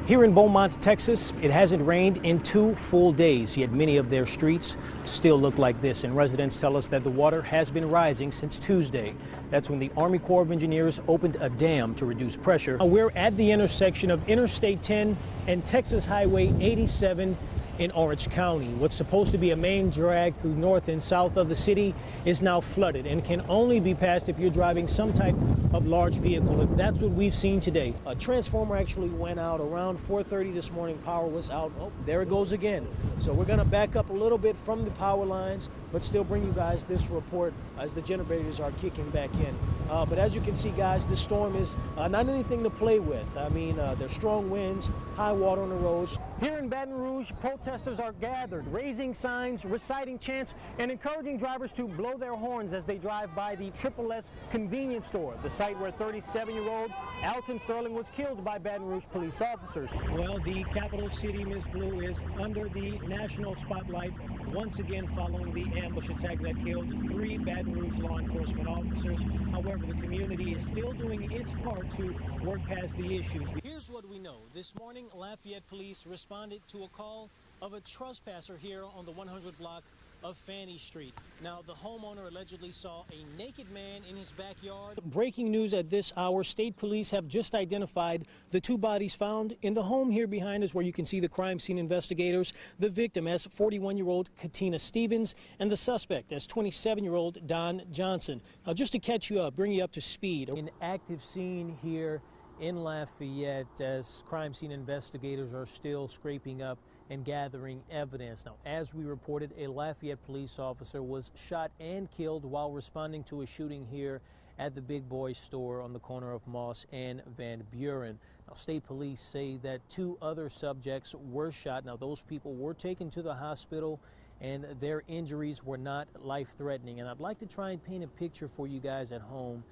Here in Beaumont, Texas, it hasn't rained in 2 full days, yet many of their streets still look like this. And residents tell us that the water has been rising since Tuesday. That's when the Army Corps of Engineers opened a dam to reduce pressure. We're at the intersection of Interstate 10 and Texas Highway 87 in Orange County. What's supposed to be a main drag through north and south of the city is now flooded and can only be passed if you're driving some type of large vehicle. And that's what we've seen today. A transformer actually went out around 4:30 this morning. Power was out. Oh, there it goes again. So we're going to back up a little bit from the power lines, but still bring you guys this report as the generators are kicking back in. But as you can see, guys, this storm is not anything to play with. I mean, there's strong winds, high water on the roads. Here in Baton Rouge, protesters are gathered, raising signs, reciting chants, and encouraging drivers to blow their horns as they drive by the SSS convenience store, the site where 37-year-old Alton Sterling was killed by Baton Rouge police officers. Well, the capital city, Miss Blue, is under the national spotlight once again following the ambush attack that killed 3 Baton Rouge law enforcement officers. However, the community is still doing its part to work past the issues. Here's what we know. This morning, Lafayette police responded to a call of a trespasser here on the 100 block of Fannie Street. Now, the homeowner allegedly saw a naked man in his backyard. Breaking news at this hour, state police have just identified the 2 bodies found in the home here behind us, where you can see the crime scene investigators. The victim as 41-year-old Katina Stevens and the suspect as 27-year-old Don Johnson. Now, just to catch you up, bring you up to speed. An active scene here in Lafayette as crime scene investigators are still scraping up and gathering evidence. Now, as we reported, a Lafayette police officer was shot and killed while responding to a shooting here at the Big Boy store on the corner of Moss and Van Buren. Now, state police say that 2 other subjects were shot. Now, those people were taken to the hospital and their injuries were not life-threatening. And I'd like to try and paint a picture for you guys at home,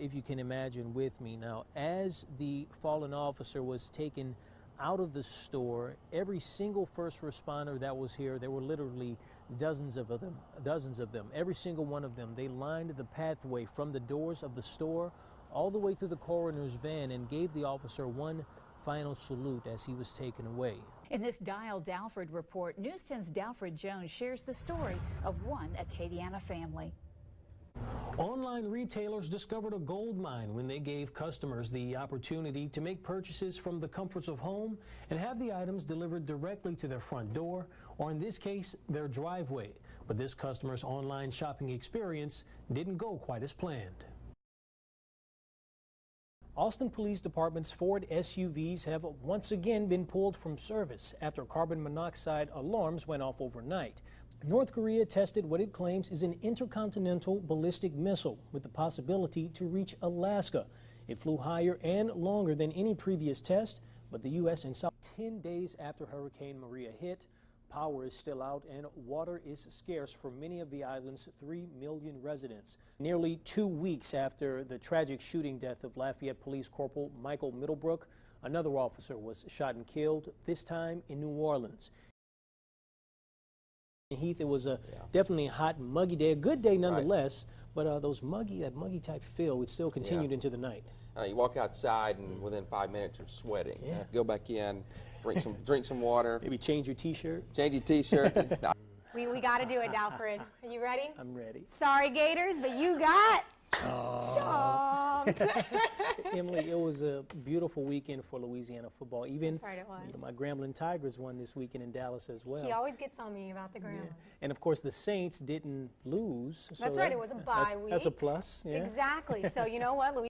if you can imagine with me. Now, as the fallen officer was taken out of the store, every single first responder that was here, there were literally dozens of them, every single one of them, they lined the pathway from the doors of the store all the way to the coroner's van and gave the officer one final salute as he was taken away. In this Dial Dalfred report, News 10's Dalfred Jones shares the story of one Acadiana family. Online retailers discovered a gold mine when they gave customers the opportunity to make purchases from the comforts of home and have the items delivered directly to their front door, or in this case, their driveway. But this customer's online shopping experience didn't go quite as planned. Austin Police Department's Ford SUVs have once again been pulled from service after carbon monoxide alarms went off overnight. North Korea tested what it claims is an intercontinental ballistic missile with the possibility to reach Alaska. It flew higher and longer than any previous test, but the U.S. and South 10 days after Hurricane Maria hit, power is still out and water is scarce for many of the island's 3 million residents. Nearly 2 weeks after the tragic shooting death of Lafayette Police Corporal Michael Middlebrook, another officer was shot and killed, this time in New Orleans. Heath, it was definitely a hot, muggy day, a good day nonetheless, but that muggy type feel, it still continued into the night. You walk outside and within 5 minutes you're sweating. Go back in, drink some water. Maybe change your t-shirt. Change your t-shirt. No. We got to do it, Dalfred. Are you ready? I'm ready. Sorry, Gators, but you got Emily, it was a beautiful weekend for Louisiana football. Even That's right, it was. You know, my Grambling Tigers won this weekend in Dallas as well. He always gets on me about the Grambling. And of course, the Saints didn't lose. That's right. It was a bye week. That's a plus. Yeah. Exactly. So you know what,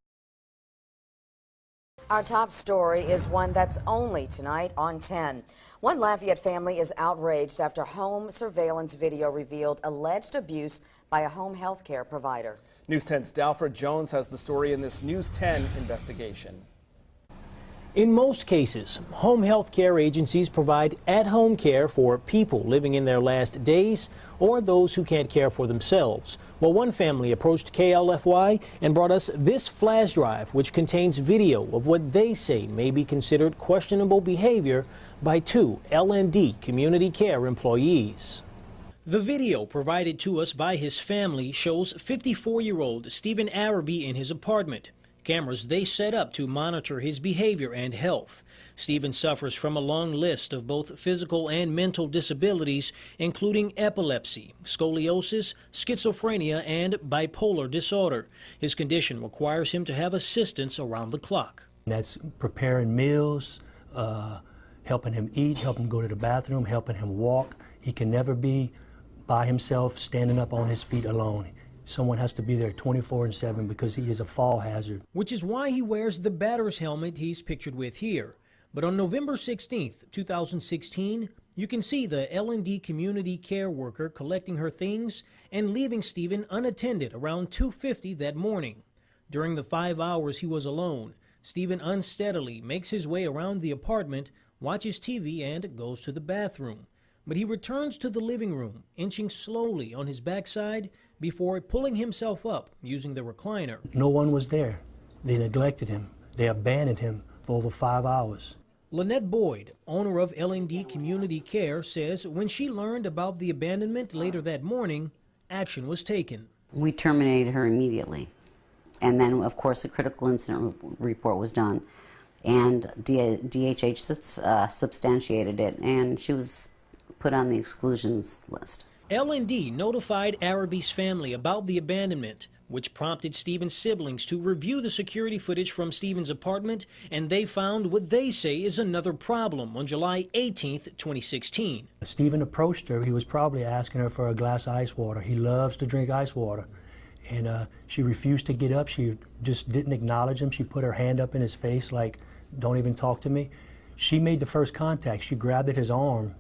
Our top story is one that's only tonight on 10. One Lafayette family is outraged after home surveillance video revealed alleged abuse by a home health care provider. News 10's Dalfred Jones has the story in this News 10 investigation. In most cases, home health care agencies provide at-home care for people living in their last days or those who can't care for themselves. Well, one family approached KLFY and brought us this flash drive, which contains video of what they say may be considered questionable behavior by 2 L&D community care employees. The video provided to us by his family shows 54-year-old Stephen Araby in his apartment. cameras they set up to monitor his behavior and health. Stephen suffers from a long list of both physical and mental disabilities, including epilepsy, scoliosis, schizophrenia, and bipolar disorder. His condition requires him to have assistance around the clock. That's preparing meals, helping him eat, helping him go to the bathroom, helping him walk. He can never be by himself, standing up on his feet alone. Someone has to be there 24/7 because he is a fall hazard. Which is why he wears the batter's helmet he's pictured with here. But on November 16th, 2016, you can see the L&D community care worker collecting her things and leaving Stephen unattended around 2:50 that morning. During the 5 hours he was alone, Stephen unsteadily makes his way around the apartment, watches TV, and goes to the bathroom. But he returns to the living room, inching slowly on his backside before pulling himself up using the recliner. No one was there. They neglected him. They abandoned him for over 5 hours. Lynette Boyd, owner of L&D Community Care, says when she learned about the abandonment later that morning, action was taken. We terminated her immediately. And then, of course, a critical incident report was done. And DHH substantiated it, and she was put on the exclusions list. L&D notified Araby's family about the abandonment, which prompted Stephen's siblings to review the security footage from Stephen's apartment, and they found what they say is another problem on July 18th, 2016. Stephen approached her. He was probably asking her for a glass of ice water. He loves to drink ice water. And she refused to get up. She just didn't acknowledge him. She put her hand up in his face like, don't even talk to me. She made the first contact. She grabbed at his arm,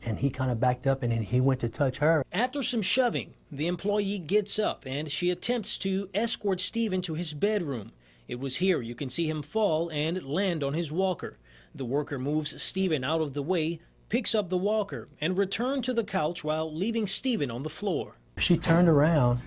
and he kind of backed up, and then he went to touch her. After some shoving, the employee gets up and she attempts to escort Stephen to his bedroom. It was here you can see him fall and land on his walker. The worker moves Stephen out of the way, picks up the walker, and returned to the couch while leaving Stephen on the floor. She turned around,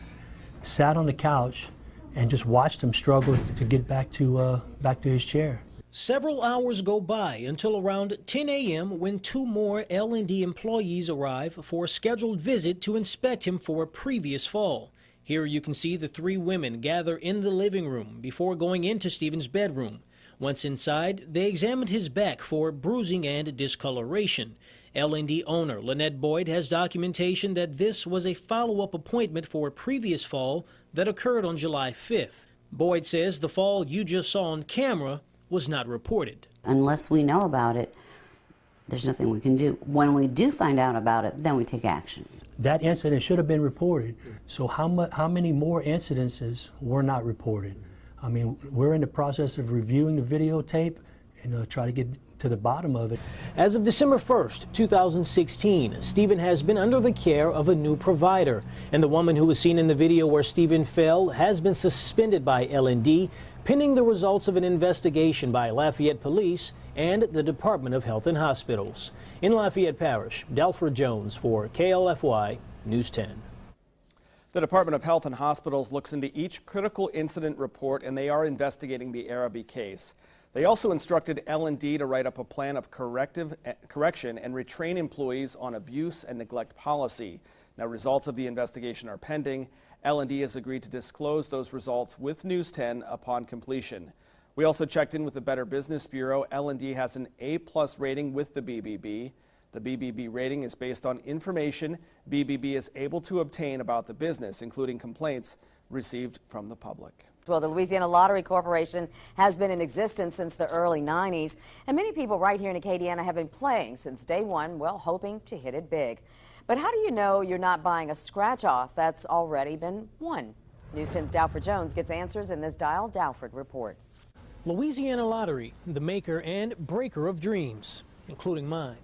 sat on the couch, and just watched him struggle to get back to his chair. Several hours go by until around 10 a.m. when two more L&D employees arrive for a scheduled visit to inspect him for a previous fall. Here you can see the three women gather in the living room before going into Stephen's bedroom. Once inside, they examined his back for bruising and discoloration. L&D owner Lynette Boyd has documentation that this was a follow-up appointment for a previous fall that occurred on July 5th. Boyd says the fall you just saw on camera was not reported. Unless we know about it, there's nothing we can do. When we do find out about it, then we take action. That incident should have been reported. So how many more incidences were not reported? I mean, we're in the process of reviewing the videotape and try to get to the bottom of it. As of December 1st, 2016, Stephen has been under the care of a new provider. And the woman who was seen in the video where Stephen fell has been suspended by L&D, pending the results of an investigation by Lafayette Police and the Department of Health and Hospitals. In Lafayette Parish, Dalfred Jones for KLFY News 10. The Department of Health and Hospitals looks into each critical incident report, and they are investigating the Araby case. They also instructed L&D to write up a plan of correction and retrain employees on abuse and neglect policy. Now, results of the investigation are pending. L&D has agreed to disclose those results with News 10 upon completion. We also checked in with the Better Business Bureau. L&D has an A+ rating with the BBB. The BBB rating is based on information BBB is able to obtain about the business, including complaints received from the public. Well, the Louisiana Lottery Corporation has been in existence since the early 90s, and many people right here in Acadiana have been playing since day one, well, hoping to hit it big. But how do you know you're not buying a scratch-off that's already been won? News 10's Dalfred Jones gets answers in this Dial Dalfred report. Louisiana Lottery, the maker and breaker of dreams, including mine.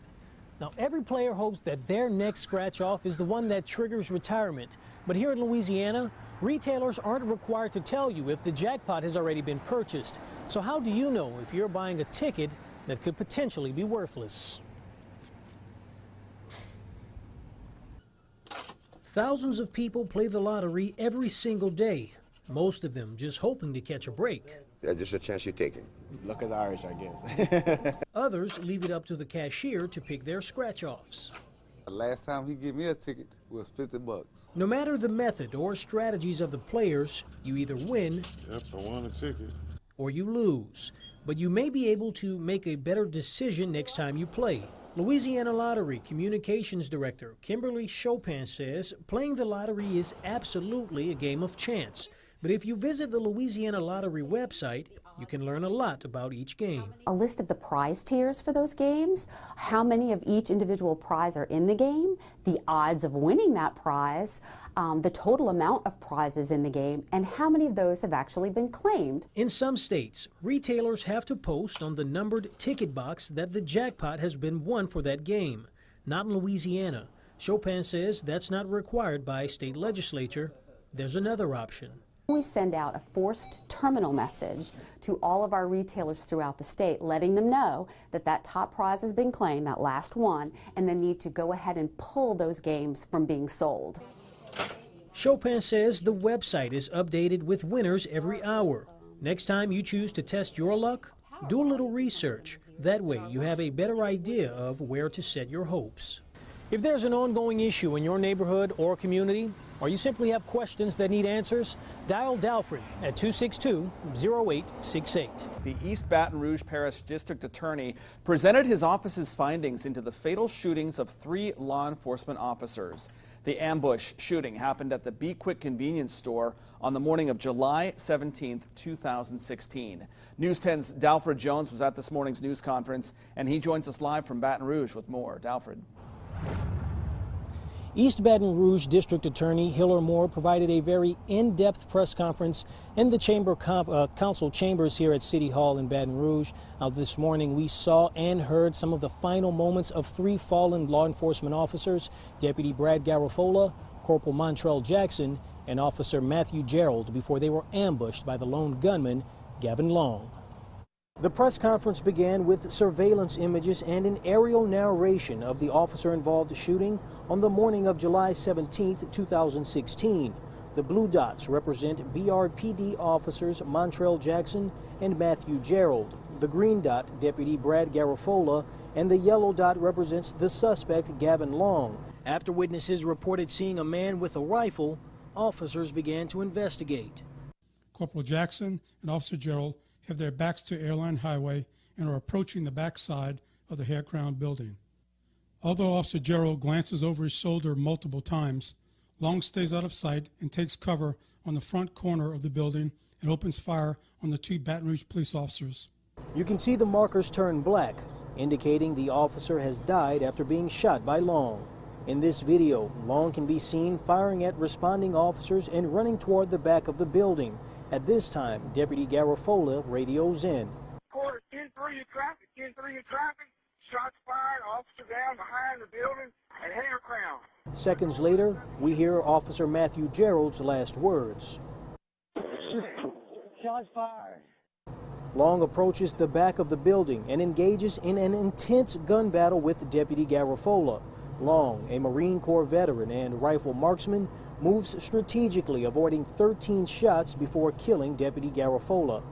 Now, every player hopes that their next scratch-off is the one that triggers retirement. But here in Louisiana, retailers aren't required to tell you if the jackpot has already been purchased. So how do you know if you're buying a ticket that could potentially be worthless? Thousands of people play the lottery every single day, most of them just hoping to catch a break. That's just a chance you're taking. Luck of the Irish, I guess. Others leave it up to the cashier to pick their scratch-offs. The last time he gave me a ticket was 50 bucks. No matter the method or strategies of the players, you either win I won a ticket. or you lose. But you may be able to make a better decision next time you play. Louisiana Lottery Communications Director Kimberly Chopin says playing the lottery is absolutely a game of chance. But if you visit the Louisiana Lottery website, you can learn a lot about each game. A list of the prize tiers for those games, how many of each individual prize are in the game, the odds of winning that prize, the total amount of prizes in the game, and how many of those have actually been claimed. In some states, retailers have to post on the numbered ticket box that the jackpot has been won for that game. Not in Louisiana. Chopin says that's not required by state legislature. There's another option. We send out a forced terminal message to all of our retailers throughout the state, letting them know that that top prize has been claimed, that last one, and they need to go ahead and pull those games from being sold. Chopin says the website is updated with winners every hour. Next time you choose to test your luck, do a little research. That way you have a better idea of where to set your hopes. If there's an ongoing issue in your neighborhood or community, or you simply have questions that need answers, dial Dalfred at 262-0868. The East Baton Rouge Parish District Attorney presented his office's findings into the fatal shootings of 3 law enforcement officers. The ambush shooting happened at the Be Quick convenience store on the morning of July 17, 2016. News 10's Dalfred Jones was at this morning's news conference, and he joins us live from Baton Rouge with more. Dalfred. East Baton Rouge District Attorney Hiller Moore provided a very in-depth press conference in the council chambers here at City Hall in Baton Rouge. This morning we saw and heard some of the final moments of 3 fallen law enforcement officers, Deputy Brad Garofalo, Corporal Montrell Jackson, and Officer Matthew Gerald, before they were ambushed by the lone gunman, Gavin Long. The press conference began with surveillance images and an aerial narration of the officer-involved shooting on the morning of July 17, 2016. The blue dots represent BRPD officers Montrell Jackson and Matthew Gerald. The green dot, Deputy Brad Garofalo, and the yellow dot represents the suspect, Gavin Long. After witnesses reported seeing a man with a rifle, officers began to investigate. Corporal Jackson and Officer Gerald have their backs to Airline Highway and are approaching the backside of the Hair Crown building. Although Officer Gerald glances over his shoulder multiple times, Long stays out of sight and takes cover on the front corner of the building and opens fire on the 2 Baton Rouge police officers. You can see the markers turn black, indicating the officer has died after being shot by Long. In this video, Long can be seen firing at responding officers and running toward the back of the building. At this time, Deputy Garofalo radios in. Quarter 10-3 in traffic, 10-3 in traffic, shots fired, officer down behind the building at Hair Crown. Seconds later, we hear Officer Matthew Gerald's last words. Shots fired. Long approaches the back of the building and engages in an intense gun battle with Deputy Garofalo. Long, a Marine Corps veteran and rifle marksman, moves strategically, avoiding 13 shots before killing Deputy Garofalo.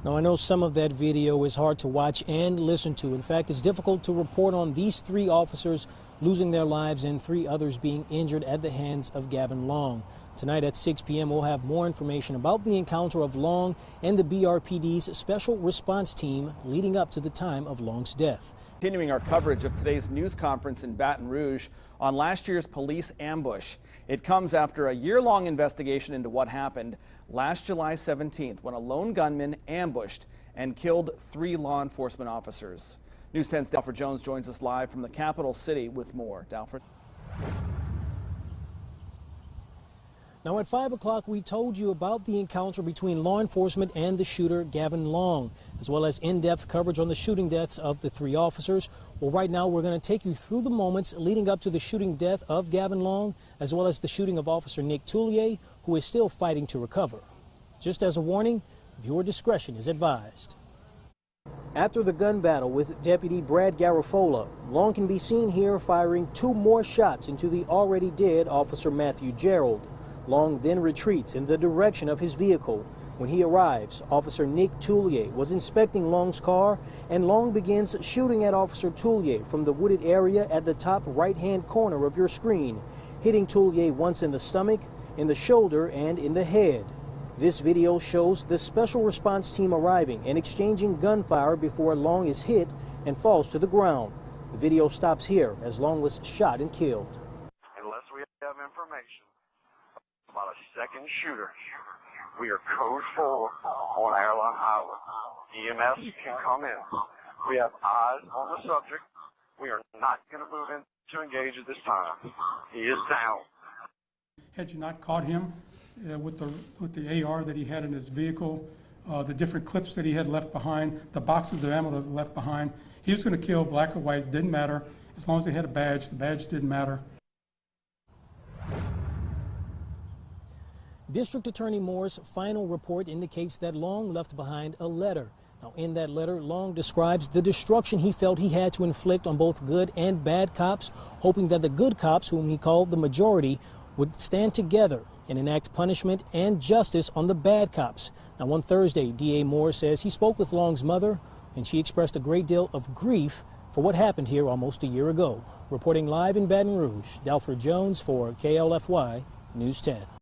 Now, I know some of that video is hard to watch and listen to. In fact, it's difficult to report on these 3 officers losing their lives and 3 others being injured at the hands of Gavin Long. Tonight at 6 p.m. we'll have more information about the encounter of Long and the BRPD's special response team leading up to the time of Long's death. Continuing our coverage of today's news conference in Baton Rouge on last year's police ambush. It comes after a year-long investigation into what happened last July 17th when a lone gunman ambushed and killed 3 law enforcement officers. News 10's Dalfred Jones joins us live from the capital city with more. Dalfred. Now at 5 o'clock, we told you about the encounter between law enforcement and the shooter, Gavin Long, as well as in-depth coverage on the shooting deaths of the 3 officers. Well, right now, we're going to take you through the moments leading up to the shooting death of Gavin Long, as well as the shooting of Officer Nick Tullier, who is still fighting to recover. Just as a warning, viewer discretion is advised. After the gun battle with Deputy Brad Garofalo, Long can be seen here firing 2 more shots into the already dead Officer Matthew Gerald. Long then retreats in the direction of his vehicle. When he arrives, Officer Nick Toulier was inspecting Long's car, and Long begins shooting at Officer Toulier from the wooded area at the top right-hand corner of your screen, hitting Toulier once in the stomach, in the shoulder, and in the head. This video shows the special response team arriving and exchanging gunfire before Long is hit and falls to the ground. The video stops here as Long was shot and killed. Unless we have information about a second shooter, we are code 4 on Airline Highway. EMS can come in. We have eyes on the subject. We are not going to move in to engage at this time. He is down. Had you not caught him with the AR that he had in his vehicle, the different clips that he had left behind, the boxes of ammo that he left behind, he was going to kill black or white. It didn't matter. As long as they had a badge, the badge didn't matter. District Attorney Moore's final report indicates that Long left behind a letter. Now, in that letter, Long describes the destruction he felt he had to inflict on both good and bad cops, hoping that the good cops, whom he called the majority, would stand together and enact punishment and justice on the bad cops. Now, on Thursday, D.A. Moore says he spoke with Long's mother, and she expressed a great deal of grief for what happened here almost a year ago. Reporting live in Baton Rouge, Dalfred Jones for KLFY News 10.